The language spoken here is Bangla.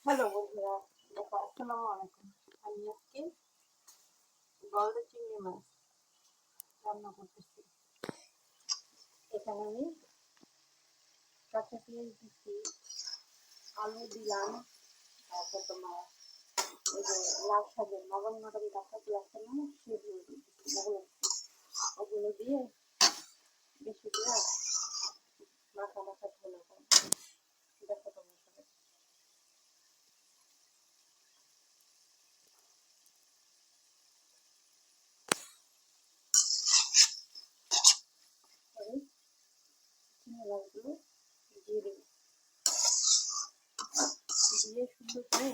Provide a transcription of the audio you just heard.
হ্যালো বন্ধুরা, দেখো আসসালামু আলাইকুম। আমি আজকে গলদা চিংড়ি মাছ রান্না করতেছি। এখানে আমি কাঁচা পেঁয়াজ দিচ্ছি, আলু দিলাম, তারপর তোমার ওই যে লাল শাকের মগন মটন গাছাগুলো আছে না, সেগুলো দিচ্ছি, ওগুলো দিয়ে বেশি করে মাখা মাখা ঝোল করবো। দেখো তোমার সাথে চিংড়ি মাছগুলো দিয়ে দেবো, দিয়ে সুন্দর করে